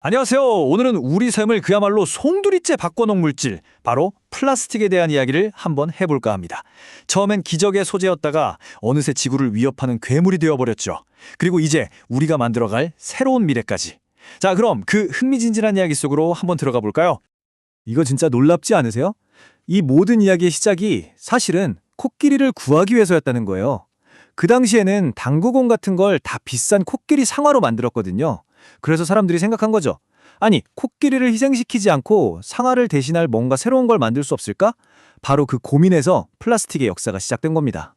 안녕하세요. 오늘은 우리 삶을 그야말로 송두리째 바꿔놓은 물질, 바로 플라스틱에 대한 이야기를 한번 해볼까 합니다. 처음엔 기적의 소재였다가 어느새 지구를 위협하는 괴물이 되어버렸죠. 그리고 이제 우리가 만들어갈 새로운 미래까지. 자, 그럼 그 흥미진진한 이야기 속으로 한번 들어가 볼까요? 이거 진짜 놀랍지 않으세요? 이 모든 이야기의 시작이 사실은 코끼리를 구하기 위해서였다는 거예요. 그 당시에는 당구공 같은 걸 다 비싼 코끼리 상아로 만들었거든요. 그래서 사람들이 생각한 거죠. 아니, 코끼리를 희생시키지 않고 상아를 대신할 뭔가 새로운 걸 만들 수 없을까? 바로 그 고민에서 플라스틱의 역사가 시작된 겁니다.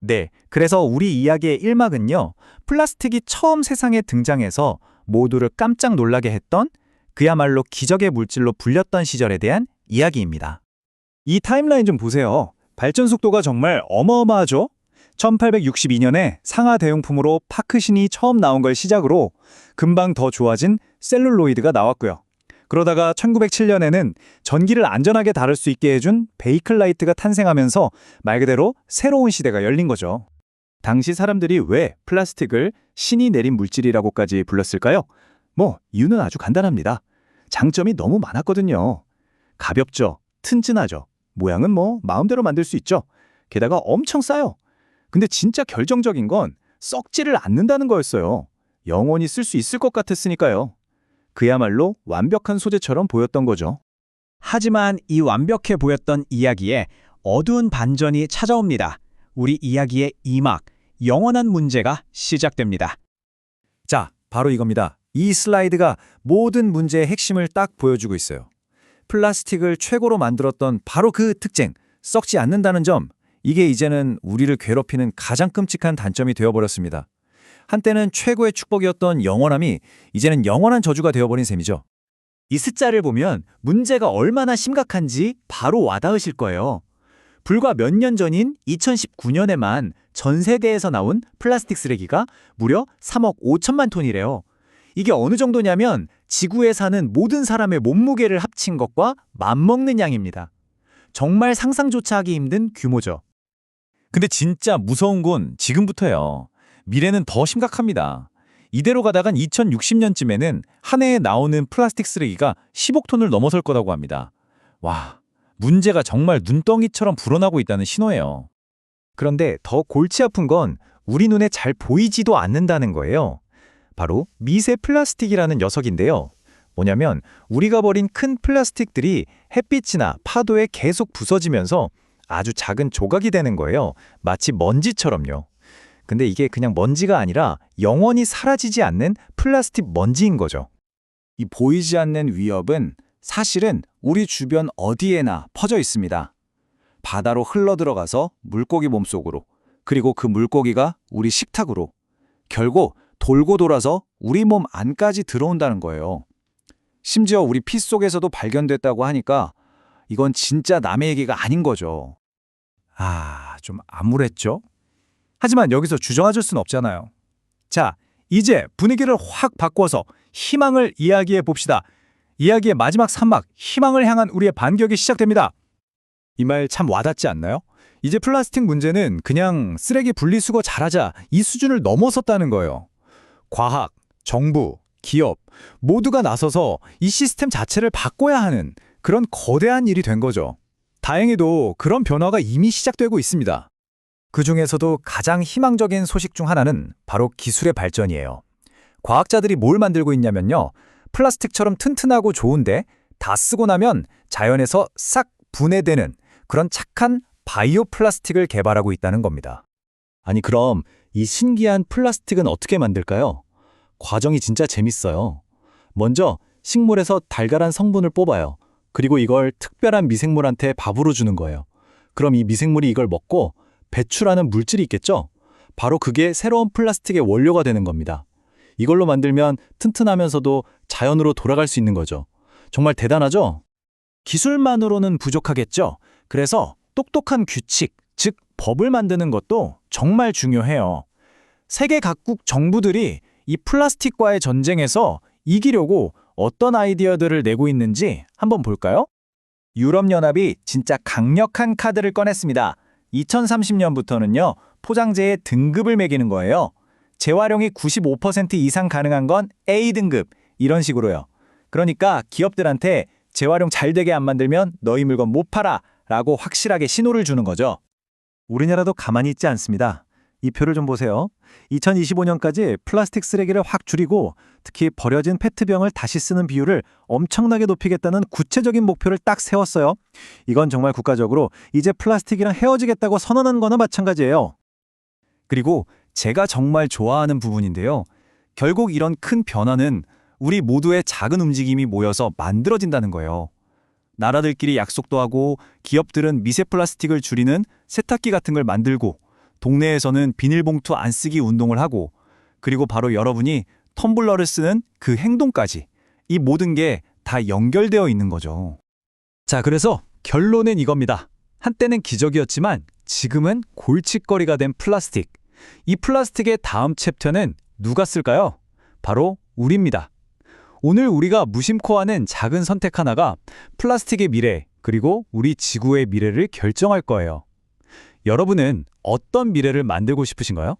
네, 그래서 우리 이야기의 1막은요, 플라스틱이 처음 세상에 등장해서 모두를 깜짝 놀라게 했던 그야말로 기적의 물질로 불렸던 시절에 대한 이야기입니다. 이 타임라인 좀 보세요. 발전 속도가 정말 어마어마하죠? 1862년에 상하 대용품으로 파크신이 처음 나온 걸 시작으로 금방 더 좋아진 셀룰로이드가 나왔고요. 그러다가 1907년에는 전기를 안전하게 다룰 수 있게 해준 베이클라이트가 탄생하면서 말 그대로 새로운 시대가 열린 거죠. 당시 사람들이 왜 플라스틱을 신이 내린 물질이라고까지 불렀을까요? 이유는 아주 간단합니다. 장점이 너무 많았거든요. 가볍죠, 튼튼하죠, 모양은 마음대로 만들 수 있죠. 게다가 엄청 싸요. 근데 진짜 결정적인 건 썩지를 않는다는 거였어요. 영원히 쓸 수 있을 것 같았으니까요. 그야말로 완벽한 소재처럼 보였던 거죠. 하지만 이 완벽해 보였던 이야기에 어두운 반전이 찾아옵니다. 우리 이야기의 2막, 영원한 문제가 시작됩니다. 자, 바로 이겁니다. 이 슬라이드가 모든 문제의 핵심을 딱 보여주고 있어요. 플라스틱을 최고로 만들었던 바로 그 특징, 썩지 않는다는 점, 이게 이제는 우리를 괴롭히는 가장 끔찍한 단점이 되어버렸습니다. 한때는 최고의 축복이었던 영원함이 이제는 영원한 저주가 되어버린 셈이죠. 이 숫자를 보면 문제가 얼마나 심각한지 바로 와닿으실 거예요. 불과 몇 년 전인 2019년에만 전 세계에서 나온 플라스틱 쓰레기가 무려 3억 5천만 톤이래요. 이게 어느 정도냐면 지구에 사는 모든 사람의 몸무게를 합친 것과 맞먹는 양입니다. 정말 상상조차 하기 힘든 규모죠. 근데 진짜 무서운 건 지금부터예요. 미래는 더 심각합니다. 이대로 가다간 2060년쯤에는 한 해에 나오는 플라스틱 쓰레기가 10억 톤을 넘어설 거라고 합니다. 와, 문제가 정말 눈덩이처럼 불어나고 있다는 신호예요. 그런데 더 골치 아픈 건 우리 눈에 잘 보이지도 않는다는 거예요. 바로 미세 플라스틱이라는 녀석인데요. 뭐냐면 우리가 버린 큰 플라스틱들이 햇빛이나 파도에 계속 부서지면서 아주 작은 조각이 되는 거예요. 마치 먼지처럼요. 근데 이게 그냥 먼지가 아니라 영원히 사라지지 않는 플라스틱 먼지인 거죠. 이 보이지 않는 위협은 사실은 우리 주변 어디에나 퍼져 있습니다. 바다로 흘러들어가서 물고기 몸속으로, 그리고 그 물고기가 우리 식탁으로, 결국 돌고 돌아서 우리 몸 안까지 들어온다는 거예요. 심지어 우리 피 속에서도 발견됐다고 하니까 이건 진짜 남의 얘기가 아닌 거죠. 좀 암울했죠? 하지만 여기서 주저앉을 순 없잖아요. 자, 이제 분위기를 확 바꿔서 희망을 이야기해 봅시다. 이야기의 마지막 3막, 희망을 향한 우리의 반격이 시작됩니다. 이 말 참 와닿지 않나요? 이제 플라스틱 문제는 그냥 쓰레기 분리수거 잘하자 이 수준을 넘어섰다는 거예요. 과학, 정부, 기업 모두가 나서서 이 시스템 자체를 바꿔야 하는 그런 거대한 일이 된 거죠. 다행히도 그런 변화가 이미 시작되고 있습니다. 그 중에서도 가장 희망적인 소식 중 하나는 바로 기술의 발전이에요. 과학자들이 뭘 만들고 있냐면요. 플라스틱처럼 튼튼하고 좋은데 다 쓰고 나면 자연에서 싹 분해되는 그런 착한 바이오 플라스틱을 개발하고 있다는 겁니다. 아니, 그럼 이 신기한 플라스틱은 어떻게 만들까요? 과정이 진짜 재밌어요. 먼저 식물에서 달걀한 성분을 뽑아요. 그리고 이걸 특별한 미생물한테 밥으로 주는 거예요. 그럼 이 미생물이 이걸 먹고 배출하는 물질이 있겠죠? 바로 그게 새로운 플라스틱의 원료가 되는 겁니다. 이걸로 만들면 튼튼하면서도 자연으로 돌아갈 수 있는 거죠. 정말 대단하죠? 기술만으로는 부족하겠죠? 그래서 똑똑한 규칙, 즉 법을 만드는 것도 정말 중요해요. 세계 각국 정부들이 이 플라스틱과의 전쟁에서 이기려고 어떤 아이디어들을 내고 있는지 한번 볼까요? 유럽연합이 진짜 강력한 카드를 꺼냈습니다. 2030년부터는요, 포장재에 등급을 매기는 거예요. 재활용이 95% 이상 가능한 건 A등급, 이런 식으로요. 그러니까 기업들한테 재활용 잘 되게 안 만들면 너희 물건 못 팔아 라고 확실하게 신호를 주는 거죠. 우리나라도 가만히 있지 않습니다. 이 표를 좀 보세요. 2025년까지 플라스틱 쓰레기를 확 줄이고 특히 버려진 페트병을 다시 쓰는 비율을 엄청나게 높이겠다는 구체적인 목표를 딱 세웠어요. 이건 정말 국가적으로 이제 플라스틱이랑 헤어지겠다고 선언한 거나 마찬가지예요. 그리고 제가 정말 좋아하는 부분인데요. 결국 이런 큰 변화는 우리 모두의 작은 움직임이 모여서 만들어진다는 거예요. 나라들끼리 약속도 하고 기업들은 미세 플라스틱을 줄이는 세탁기 같은 걸 만들고 동네에서는 비닐봉투 안 쓰기 운동을 하고 그리고 바로 여러분이 텀블러를 쓰는 그 행동까지 이 모든 게 다 연결되어 있는 거죠. 자, 그래서 결론은 이겁니다. 한때는 기적이었지만 지금은 골칫거리가 된 플라스틱. 이 플라스틱의 다음 챕터는 누가 쓸까요? 바로 우리입니다. 오늘 우리가 무심코 하는 작은 선택 하나가 플라스틱의 미래 그리고 우리 지구의 미래를 결정할 거예요. 여러분은 어떤 미래를 만들고 싶으신가요?